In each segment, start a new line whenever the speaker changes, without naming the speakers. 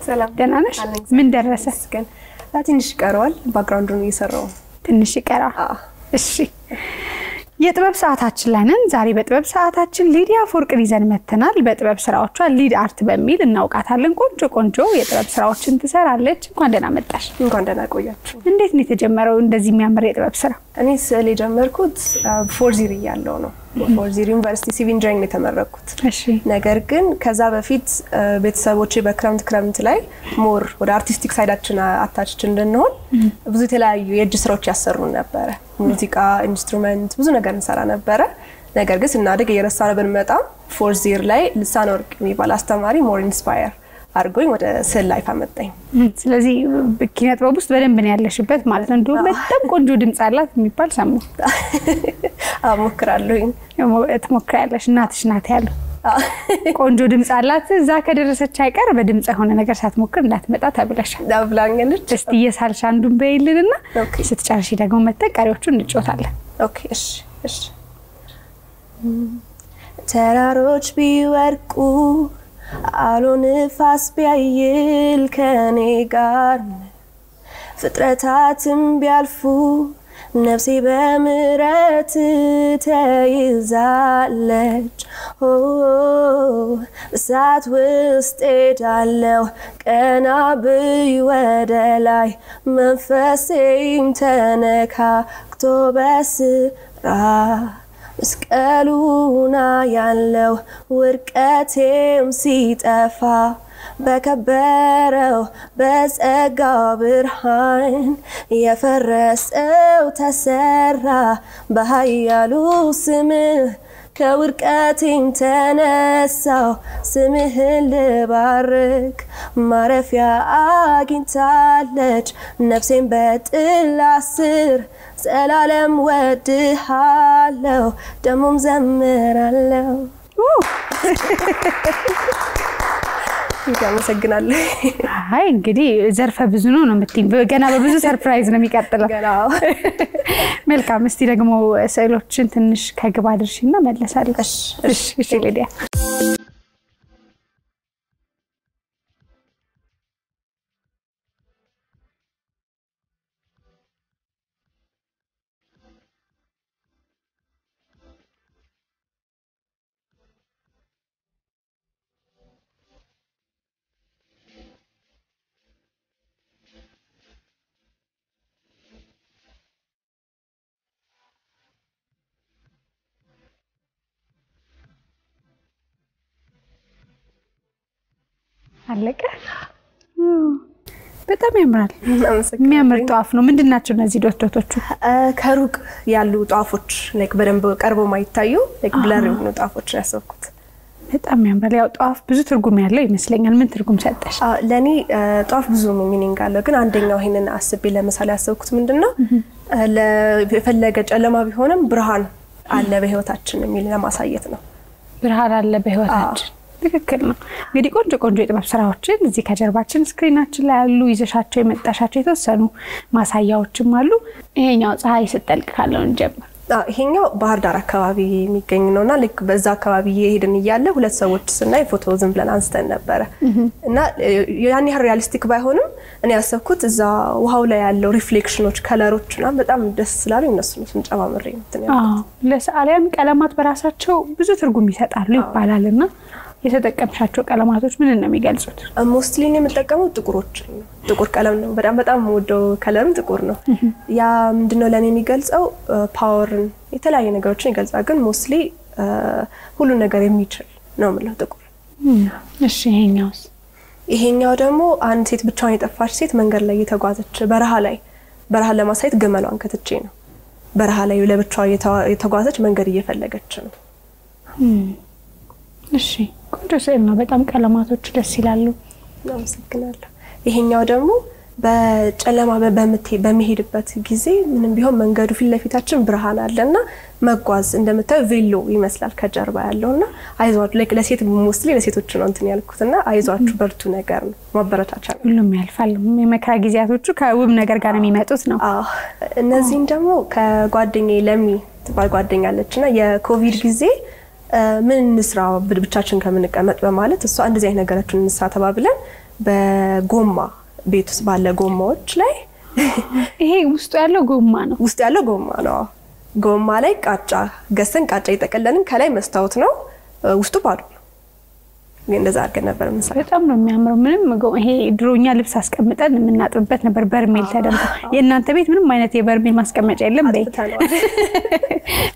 ሰላም
ደህና ነሽ? ምን ደረሰ?
ትንሽ ይቀራል ባክግራውንዱን እየሰራው
ትንሽ ይቀራ እሺ የጥበብ ሰዓታችን ላይ ነን ዛሬ በጥበብ ሰዓታችን ሊዲያ ፎርቅን ይዘን መተናል በጥበብ ስራዎቿ ሊድ አርት በሚል እናውቃታለን ቆንጆ የጥበብ ስራዎችን ትሰራለች እንኳን ደህና መጣሽ
እንኳን ደህና ቆያችሁ
እንዴት ነው የተጀመረው እንደዚህ የሚያምር የጥበብ ስራ
እኔ ስለ ጀመርኩት ፎርዚር ያለው ነው ፎርዚር ዩኒቨርሲቲ ሲቪል ኢንጂነሪንግ የተመረኩት
እሺ
ነገር ግን ከዛ በፊት ቤተሰቦቼ በክረምት ላይ ሞር ወደ አርቲስቲክ ሳይዳችን አታችድ እንድንሆን ብዙ የተለያዩ የእጅ ስራዎች ያሰሩን ነበር ሙዚቃ ኢንስትሩመንት ብዙ ነገር እንሰራ ነበር ነገር ግን ስናድግ እየረሳን በንመጣ ፎርዚር ላይ ልሳን ወርቅ የሚባል አስተማሪ ሞር ኢንስፓየር አርጎኝ ወደ ስዕል ላይ አመጣኝ
ስለዚህ ኪነ ጥበብ ውስጥ በደንብ ነው ያለሽበት ማለት ነው እንደው በጣም ቆንጆ ድምጽ አላት የሚባል ሰሙ
አሞክራለሁኝ
እትሞክራለሽ እናትሽ ናት ያለው ቆንጆ ድምጽ አላት እዛ ከደረሰች አይቀር በድምጽ ሆነ ነገር ሳትሞክር እንዳትመጣ ተብለሻል
ዳብላኛለች
እስቲ የሳልሻ አንዱን በይልልና ስትጨርሺ ደግሞ መተቀሪዎቹን እንጫወታለን
ኦኬ እሺ ተራሮች ቢወርቁ አሎ ንፋስ ቢያይል ከኔ ጋር ፍጥረታትም ቢያልፉ ነፍሴ በምሕረት ተይዛለች እሳት ውስጥ ሄዳለሁ ቀና ብይ ወደ ላይ መንፈሴም ተነካክቶ በስራ መስቀሉና ያለው ውርቀቴም ሲጠፋ በከበረው በጸጋው ብርሃን የፈረሰው ተሰራ በኃያሉ ስምህ ከውርቀቴም ተነሳው ስምህን ልባርክ ማረፊያ አግኝታለች ነፍሴን በጥላ ስር ዘላለም ወድሃለሁ ደሞም ዘምራለሁ ያመሰግናለሁ
አይ እንግዲህ ዘርፈ ብዙ ነው የምትይኝ ገና በብዙ ሰርፕራይዝ ነው የሚቀጥለው
ገና
መልካም እስቲ ደግሞ ስዕሎችን ትንሽ ከግባ ድርሽና መለሳለሁ እሺ ሊዲያ አለቀ በጣም ያምራል የሚያምር ጧፍ ነው ምንድናቸው እነዚህ ዶቶቹ
ከሩቅ ያሉ ጧፎች ላይክ በደንብ ቀርቦ ማይታዩ ላይክ ብለር የሆኑ ጣፎች ያሰብኩት
በጣም ያምራል ያው ጧፍ ብዙ ትርጉም ያለው ይመስለኛል ምን ትርጉም ሰጠሽ
ለኔ ጧፍ ብዙ ሚኒንግ አለው ግን አንደኛው ይሄንን አስቤ ለምሳሌ ያሰብኩት ምንድነው ለፈለገ ጨለማ ቢሆንም ብርሃን አለ በህይወታችን የሚል ለማሳየት ነው
ብርሃን አለ በህይወታችን ትክክል ነው እንግዲህ ቆንጆ የጥበብ ስራዎችን እዚህ ከጀርባችን ስክሪናችን ላይ ያሉ ይዘሻቸው የመጣሻቸው የተወሰኑ ማሳያዎችም አሉ ይሄኛው ፀሐይ ስትጠልቅ ካለው እንጀምር
ይሄኛው ባህር ዳር አካባቢ የሚገኝ ነውና ልክ በዛ አካባቢ እየሄድን ይያለ ሁለት ሰዎች ስናይ ፎቶ ዝም ብለን አንስተን ነበር እና ያኔ ሪያሊስቲክ ባይሆንም እኔ ያሰብኩት እዛ ውሃው ላይ ያለው ሪፍሌክሽኖች ከለሮችና በጣም ደስ ስላሉ እነሱን ስንጨማምር ነው
ለሰዓሊያን ቀለማት በራሳቸው ብዙ ትርጉም ይሰጣሉ ይባላልና የተጠቀምሻቸው ቀለማቶች ምን ነው የሚገልጹት
ሞስትሊ ነው የምጠቀመው ጥቁር ቀለም ነው በጣም ወደው ከለርም ጥቁር ነው ያ ምንድነው ለኔ የሚገልጸው ፓወርን የተለያየ ነገሮችን ይገልጻል ግን ሞስትሊ ሁሉ ነገር የሚችል ነው ማለት ጥቁር
እሺ ይሄኛው
ደግሞ አንድ ሴት ብቻዋን የጠፋች ሴት መንገድ ላይ እየተጓዘች በረሃ ለማሳየት ገመሏን ከተቼ ነው በረሃ ላይ ለብቻዋ የተጓዘች መንገድ እየፈለገች ነው
እሺ ቆንጆ ስዕል ነው በጣም ቀለማቶች ደስ ይላሉ
አመሰግናለሁ ይሄኛው ደግሞ በጨለማ በመሄድበት ጊዜ ምንም ቢሆን መንገዱ ፊት ለፊታችን ብርሃን አለና መጓዝ እንደምታዩ ቬሎ ይመስላል ከጀርባ ያለውና አይዟችሁ ለሴት ሞስትሊ ለሴቶች ነው እንትን ያልኩትና አይዟችሁ በርቱ ነገር ነው ማበረታቻ ነው
ሁሉም ያልፋል የመከራ ጊዜያቶቹ ከውብ ነገር ጋር የሚመጡት ነው
እነዚህን ደግሞ ከጓደኛዬ ለሚ ጓደኛለችና የኮቪድ ጊዜ ምን እንስራ ብቻችን ከምንቀመጥ በማለት እሷ እንደዚህ አይነት ነገሮችን እንስራ ተባብለን በጎማ ቤት ውስጥ ባለ ጎማዎች ላይ
ይሄ ውስጡ ያለው ጎማ ነው ጎማ ላይ ቃጫ ገሰን ቃጫ ይተከለልን ከላይ መስታወት ነው ውስጡ ባዶ ነው ግን እንደዛ አድርገን ነበር መስራት በጣም ነው የሚያምረው ምንም ይሄ ድሮኛ ልብስ አስቀምጠን እናጥብበት ነበር በርሜል ተደርጎ የእናንተ ቤት ምንም አይነት የበርሜል ማስቀመጫ የለም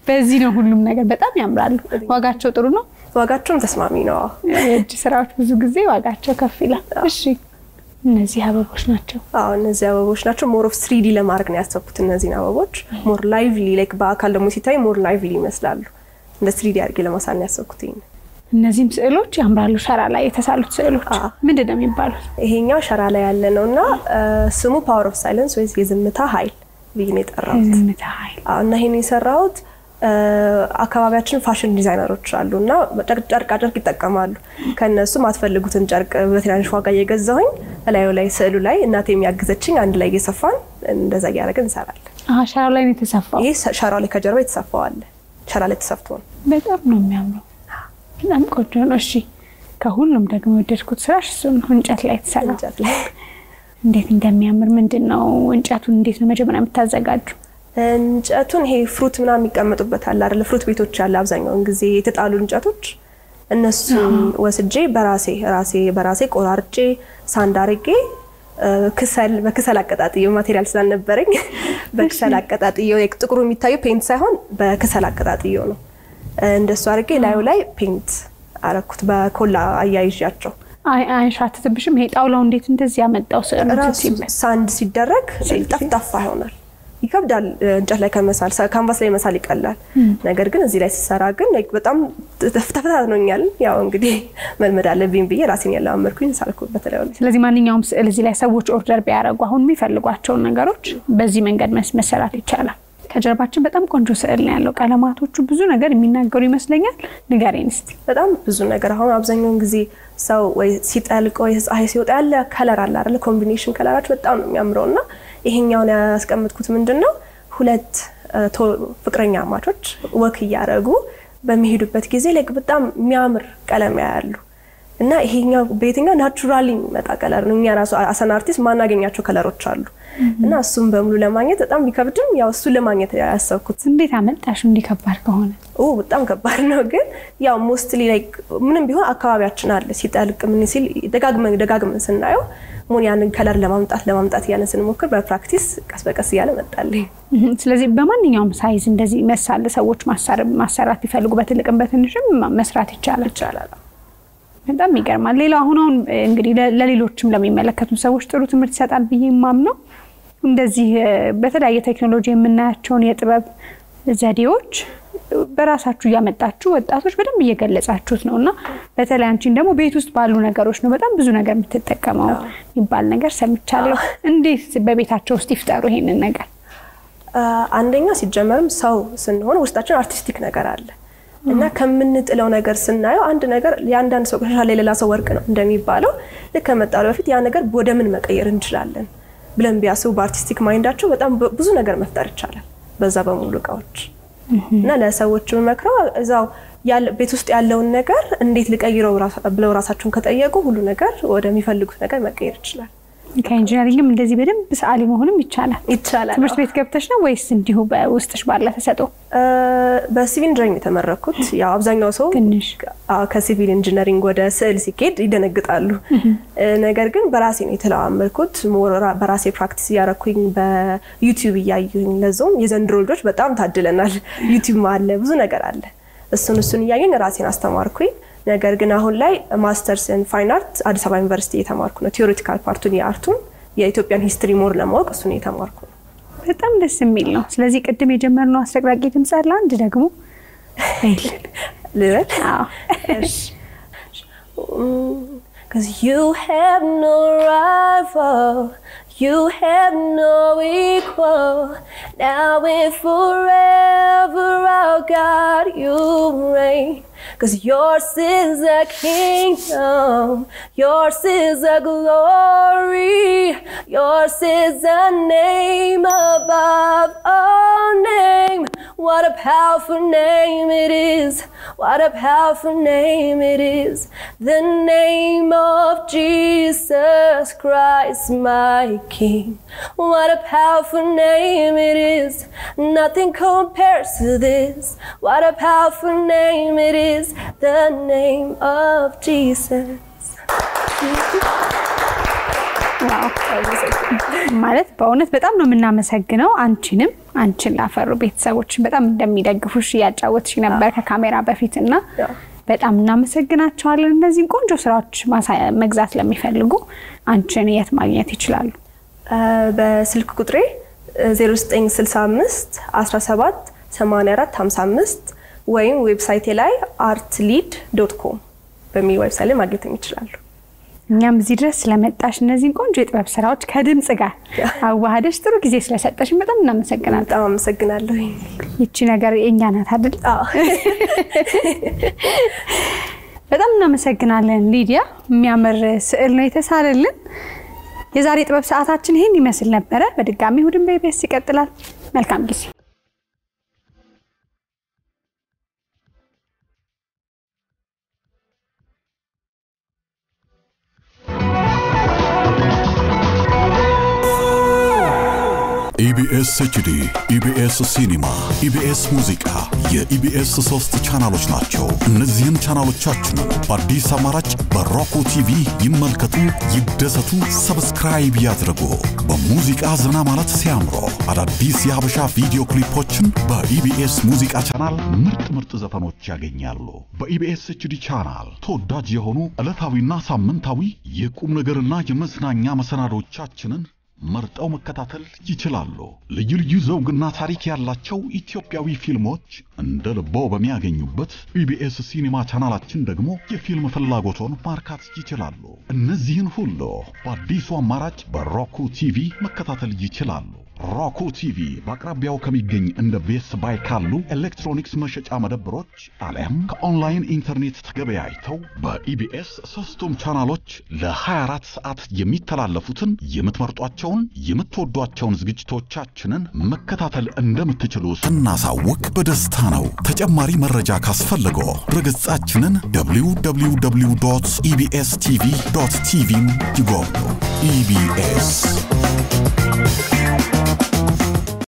በዚህ ነው ሁሉም ነገር በጣም ያምራሉ ዋጋቸው ጥሩ ነው
ዋጋቸውም ተስማሚ ነው
የእጅ ስራዎች ብዙ ጊዜ ዋጋቸው ከፍ ይላል እሺ እነዚህ አበቦች ናቸው
እነዚህ አበቦች ናቸው ሞር ኦፍ 3D ለማድረግ ነው ያሰብኩት እነዚህ አበቦች ሞር ላይቭሊ ላይክ በአካል ደግሞ ሲታይ ሞር ላይቭሊ ይመስላሉ እንደ 3D አድርጌ ለማሳል ነው ያሰብኩት
እነዚህም ስዕሎች ያምራሉ ሸራ ላይ የተሳሉት ስዕሎች ምንድነው የሚባሉት
ይሄኛው ሸራ ላይ ያለነውና ስሙ ፓወር ኦፍ ሳይለንስ ወይስ የዝምታ ኃይል ብዬ ነው የጠራሁት
የዝምታ ኃይል
እና ይሄን የሰራሁት አካባቢያችን ፋሽን ዲዛይነሮች አሉና ጨርቃ ጨርቅ ይጠቀማሉ ከነሱ ማትፈልጉትን ጨርቅ በትናንሽ ዋጋ እየገዛሁኝ ላይ ስዕሉ ላይ እናቴ የሚያግዘችኝ አንድ ላይ እየሰፋን እንደዛ ያደረግን እንሰራለን
ሸራው ላይ ነው የተሰፋው
ይሄ ሸራው ላይ ከጀርባ የተሰፋው አለ ሸራ ላይ ተሰፍቶ ነው
በጣም ነው የሚያምረው በጣም ቆንጆ ነው እሺ ከሁሉም ደግሞ ወደድኩት ስራሽ እሱ ነው እንጨት ላይ ተሰራው እንዴት እንደሚያምር ምንድነው እንጨቱን እንዴት ነው መጀመሪያ የምታዘጋጁ እንጨቱን ይሄ ፍሩት ምናምን የሚቀመጡበት አለ አይደል ፍሩት ቤቶች አለ አብዛኛውን ጊዜ የተጣሉ እንጨቶች እነሱ ወስጄ በራሴ ቆራርጬ ሳንዳርጌ በክሰል አቀጣጥየው ማቴሪያል ስላልነበረኝ በክሰል አቀጣጥየው ጥቁሩ የሚታየው ፔንት ሳይሆን በክሰል አቀጣጥየው ነው እንደሱ አድርጌ ላይ ፔንት አረኩት በኮላ አያይዣቸው አይሻትብሽም ይሄ ጣውላው እንዴት እንደዚህ ያመጣው
ሳንድ ሲደረግ ጠፍጣፋ ይሆናል ይከብዳል እንጨት ላይ ከመሳል ካንቫስ ላይ መሳል ይቀላል ነገር ግን እዚህ ላይ ሲሰራ ግን በጣም ተፈታተኖኛል ያው እንግዲህ መልመድ አለብኝ ብዬ ራሴን ያላመርኩኝ ሳልኩበት ላይ
ስለዚህ ማንኛውም ስዕል እዚህ ላይ ሰዎች ኦርደር ቢያደርጉ አሁን የሚፈልጓቸው ነገሮች በዚህ መንገድ መሰራት ይቻላል ከጀርባችን በጣም ቆንጆ ስዕል ነው ያለው ቀለማቶቹ ብዙ ነገር የሚናገሩ ይመስለኛል ንገሪኝ እስቲ
በጣም ብዙ ነገር አሁን አብዛኛውን ጊዜ ሰው ወይ ሲጠልቅ ወይ ፀሐይ ሲወጣ ያለ ከለር አለ አይደል ኮምቢኔሽን ከለራቸው በጣም ነው የሚያምረውና ይሄኛውን ያስቀምጥኩት ምንድነው ሁለት ፍቅረኛ ማቾች ወክ ያያረጉ በሚሄዱበት ጊዜ ለክ በጣም የሚያምር ቀለም ያያሉ እና ይሄኛው በየትኛው ናቹራሊ መጣ ከለር ነው እኛ ራሱ አሰን አርቲስት ማናገኛቸው ከለሮች አሉ እና እሱም በሙሉ ለማግኘት በጣም ቢከብድም ያው እሱ ለማግኘት ያሰብኩት
እንዴት አመጣሽ እንዲከባድ ከሆነ
በጣም ከባድ ነው ግን ያው ሞስትሊ ላይክ ምንም ቢሆን አካባቢያችን አለ ሲጠልቅ ምን ሲል ደጋግመን ስናየው ሞን ያንን ከለር ለማምጣት ያለን ስንሞክር በፕራክቲስ ቀስ በቀስ ያለ መጣልኝ
ስለዚህ በማንኛውም ሳይዝ እንደዚህ መሳል ሰዎች ማሰራት ቢፈልጉ በትልቅም በትንሽም መስራት ይቻላል በጣም ይገርማል ሌላው አሁን እንግዲህ ለሌሎችም ለሚመለከቱ ሰዎች ጥሩ ትምህርት ይሰጣል ብዬ ማምነው እንደዚህ በተለያየ ቴክኖሎጂ የምናያቸውን የጥበብ ዘዴዎች በራሳችሁ ያመጣችሁ ወጣቶች በደንብ እየገለጻችሁት ነውና በተለይ አንቺን ደግሞ ቤት ውስጥ ባሉ ነገሮች ነው በጣም ብዙ ነገር የምትጠቀመው ይባል ነገር ሰምቻለሁ እንዴት በቤታቸው ውስጥ ይፍጠሩ ይሄንን ነገር
አንደኛ ሲጀመርም ሰው ስንሆን ውስጣችን አርቲስቲክ ነገር አለ እና ከምንጥለው ነገር ስናየው አንድ ነገር ያንዳንድ ሰው ከሻለ ሌላ ሰው ወርቅ ነው እንደሚባለው ለከመጣው በፊት ያ ነገር ወደ ምን መቀየር እንችላለን ብለን ቢያስቡ በአርቲስቲክ ማይንዳቸው በጣም ብዙ ነገር መፍጠር ይቻላል በዛ በሙሉ ቃዎች እና ለሰዎች መክረው እዛው ቤት ውስጥ ያለውን ነገር እንዴት ልቀይረው ብለው ራሳቸውን ከጠየቁ ሁሉ ነገር ወደሚፈልጉት ነገር መቀየር ይችላል
ከኢንጂነሪንግም እንደዚህ በደንብ ሰዓሊ መሆንም ይቻላል ትምህርት ቤት ገብተሽ ነው ወይስ እንዲሁ በውስጥሽ ባለ ተሰጦ
በሲቪል ኢንጂነሪንግ የተመረኩት ያው አብዛኛው ሰው ከሲቪል ኢንጂነሪንግ ወደ ስዕል ሲኬድ ይደነግጣሉ ነገር ግን በራሴ ነው የተለማመድኩት በራሴ ፕራክቲስ ያረኩኝ በዩቲዩብ ያያዩኝ ለዞም የዘንድሮ ልጆች በጣም ታድለናል ዩቲዩብ አለ ብዙ ነገር አለ እሱን ያያዩኝ ራሴን አስተማርኩኝ ነገር ግን አሁን ላይ ማስተርስ ኢን ፋይን አርት አዲስ አበባ ዩኒቨርሲቲ የተማርኩ ነው ቲዮሪቲካል ፓርቱን የአርቱን የኢትዮጵያን ሂስትሪ ሞር ለማወቅ እሱን የተማርኩ ነው
በጣም ደስ የሚል ነው ስለዚህ ቅድም የጀመርነው አስተግራቂ ድምጽ አለ አንድ ደግሞ
እሺ cuz you have no rival you have no equal now and forever oh God you reign cuz yours is a kingdom yours is a glory yours is a name above all name what a powerful name it is What a powerful name it is, the name of Jesus Christ, my King. What a powerful name it is, nothing compares to this. What a powerful name it is, the name of Jesus.
ዋው ማለት በእውነት በጣም ነው የምናመሰግነው አንቺንም አንቺን ላፈሩ ቤተሰቦች በጣም እንደሚደግፉሽ ያጫወትሽ ነበር ከካሜራ በፊትና በጣም እናመሰግናቸዋለን እነዚህ ቆንጆ ስራዎች መግዛት ለሚፈልጉ አንቺን የት ማግኘት ይችላሉ
በስልክ ቁጥሬ 0965 17 84 55 ወይም ዌብሳይቴ ላይ artlead.com በሚል ዌብሳይት ላይ ማግኘት ይችላሉ
እኛም እዚህ ድረስ ስለመጣሽ እነዚህን ቆንጆ የጥበብ ስራዎች ከድምጽ ጋር አዋሃደሽ ጥሩ ጊዜ ስለሰጠሽ በጣም እናመሰግናለን
በጣም አመሰግናለሁ
ይቺ ነገር የኛ ናት አይደል በጣም እናመሰግናለን ሊዲያ የሚያምር ስዕል ነው የተሳለልን የዛሬ ጥበብ ሰዓታችን ይሄን ይመስል ነበር በድጋሚ ሁሉም በኢቢኤስ ይቀጥላል መልካም ጊዜ
EBS HD, EBS Cinema, EBS ሙዚቃ የኢቢኤስ 3 ቻናሎች ናቸው እነዚህን ቻናሎቻችንን በአዲስ አማራጭ በሮኮ ቲቪ ይመልከቱ ይደሰቱ ሰብስክራይብ ያድርጉ በሙዚቃ ዘና ማለት ሲያምሮ አዳዲስ የሀበሻ ቪዲዮ ክሊፖችን በኢቢኤስ ሙዚቃ ቻናል ምርጥ ዘፈኖች ያገኛሉ በኢቢኤስ HD ቻናል ተወዳጅ የሆኑ ዕለታዊና ሳምንታዊ የቁም ነገርና የመዝናኛ መሰናዶቻችንን መርጠው መከታተል ይችላሉ ልዩ ዘውግና ታሪክ ያላቸው ኢትዮጵያዊ ፊልሞች እንደ ልቦ በሚያገኙበት ኢቢኤስ ሲኒማ ቻናላችን ደግሞ የፊልም ፍላጎቶን ማርካት ይችላሉ እነዚህን ሁሉ በአዲሱ አማራጭ በሮኮ ቲቪ መከታተል ይችላሉ ሮኮ ቲቪ በአቅራቢያው ከሚገኝ እንደ ቤስት ባይ ካሉ ኤሌክትሮኒክስ መሸጫ መደብሮች አሊያም ከኦንላይን ኢንተርኔት ተገበያይተው በኢቢኤስ 3ቱም ቻናሎች ለ24 ሰዓት የሚተላለፉትን የምትመርጧቸውን የምትወዷቸውን ዝግጅቶቻችንን መከታተል እንደምትችሉ ስናሳውቅ በደስታ ነው ተጨማሪ መረጃ ካስፈልገው ድረገጻችንን www.ebstv.tv ይጎብኙ ኢቢኤስ